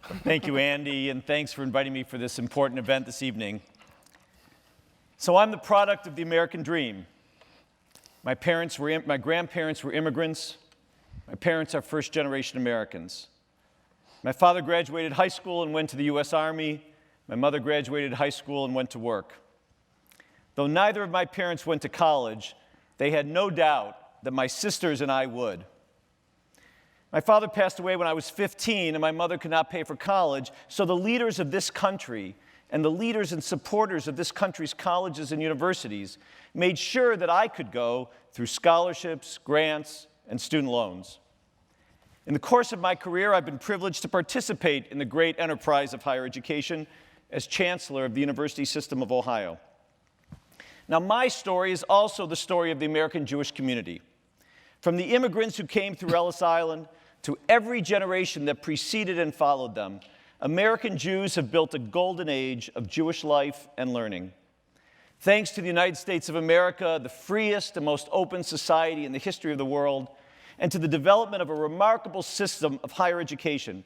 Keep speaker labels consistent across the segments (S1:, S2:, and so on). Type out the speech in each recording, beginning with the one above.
S1: Thank you, Andy, and thanks for inviting me for this important event this evening. So I'm the product of the American dream. My grandparents were immigrants. My parents are first-generation Americans. My father graduated high school and went to the U.S. Army. My mother graduated high school and went to work. Though neither of my parents went to college, they had no doubt that my sisters and I would. My father passed away when I was 15, and my mother could not pay for college, so the leaders of this country and the leaders and supporters of this country's colleges and universities made sure that I could go through scholarships, grants, and student loans. In the course of my career, I've been privileged to participate in the great enterprise of higher education as Chancellor of the University System of Ohio. Now, my story is also the story of the American Jewish community. From the immigrants who came through Ellis Island to every generation that preceded and followed them, American Jews have built a golden age of Jewish life and learning. Thanks to the United States of America, the freest and most open society in the history of the world, and to the development of a remarkable system of higher education,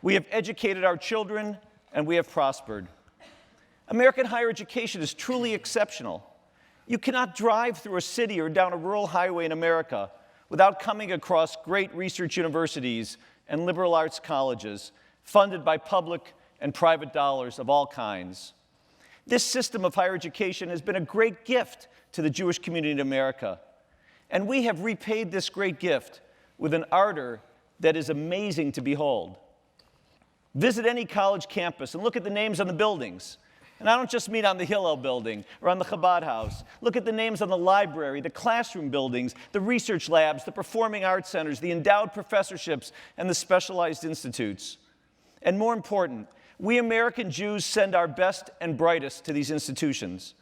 S1: we have educated our children and we have prospered. American higher education is truly exceptional. You cannot drive through a city or down a rural highway in America without coming across great research universities and liberal arts colleges funded by public and private dollars of all kinds. This system of higher education has been a great gift to the Jewish community in America, and we have repaid this great gift with an ardor that is amazing to behold. Visit any college campus and look at the names on the buildings. And I don't just mean on the Hillel building or on the Chabad house. Look at the names on the library, the classroom buildings, the research labs, the performing arts centers, the endowed professorships, and the specialized institutes. And more important, we American Jews send our best and brightest to these institutions.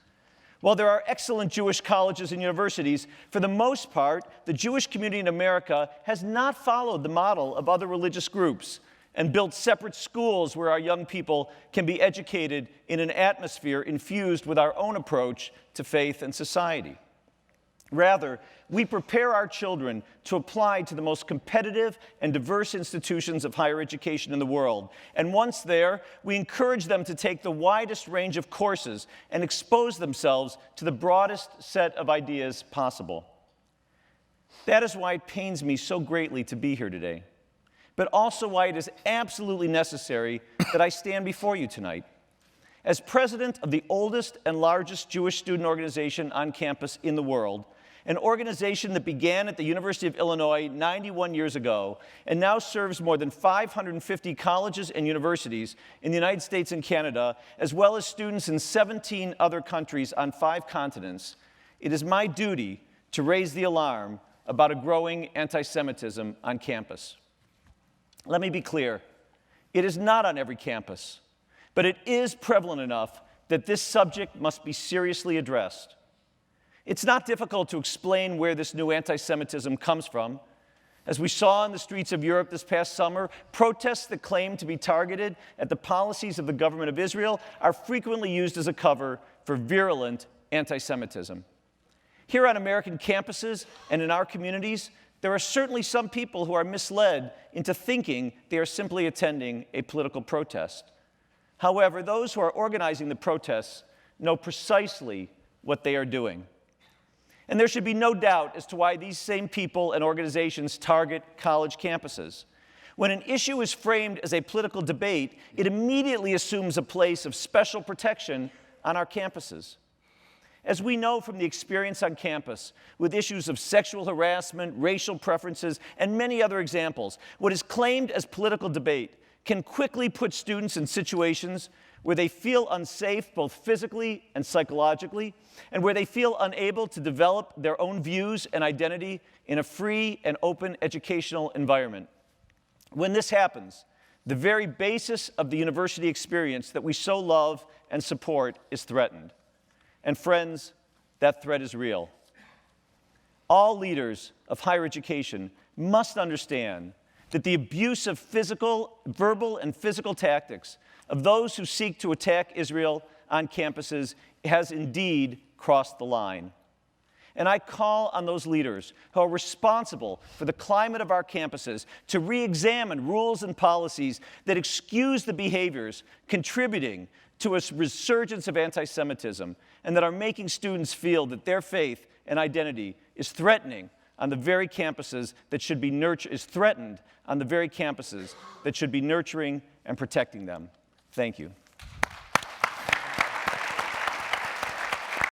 S1: While there are excellent Jewish colleges and universities, for the most part, the Jewish community in America has not followed the model of other religious groups and built separate schools where our young people can be educated in an atmosphere infused with our own approach to faith and society. Rather, we prepare our children to apply to the most competitive and diverse institutions of higher education in the world. And once there, we encourage them to take the widest range of courses and expose themselves to the broadest set of ideas possible. That is why it pains me so greatly to be here today, but also why it is absolutely necessary that I stand before you tonight. As president of the oldest and largest Jewish student organization on campus in the world, an organization that began at the University of Illinois 91 years ago and now serves more than 550 colleges and universities in the United States and Canada, as well as students in 17 other countries on 5 continents, it is my duty to raise the alarm about a growing anti-Semitism on campus. Let me be clear, it is not on every campus, but it is prevalent enough that this subject must be seriously addressed. It's not difficult to explain where this new anti-Semitism comes from. As we saw in the streets of Europe this past summer, protests that claim to be targeted at the policies of the government of Israel are frequently used as a cover for virulent anti-Semitism. Here on American campuses and in our communities, there are certainly some people who are misled into thinking they are simply attending a political protest. However, those who are organizing the protests know precisely what they are doing. And there should be no doubt as to why these same people and organizations target college campuses. When an issue is framed as a political debate, it immediately assumes a place of special protection on our campuses. As we know from the experience on campus, with issues of sexual harassment, racial preferences, and many other examples, what is claimed as political debate can quickly put students in situations where they feel unsafe both physically and psychologically, and where they feel unable to develop their own views and identity in a free and open educational environment. When this happens, the very basis of the university experience that we so love and support is threatened. And friends, that threat is real. All leaders of higher education must understand that the abuse of verbal and physical tactics of those who seek to attack Israel on campuses has indeed crossed the line. And I call on those leaders who are responsible for the climate of our campuses to re-examine rules and policies that excuse the behaviors contributing to a resurgence of anti-Semitism and that are making students feel that their faith and identity is threatening on the very campuses that should be threatened on the very campuses that should be nurturing and protecting them. Thank you.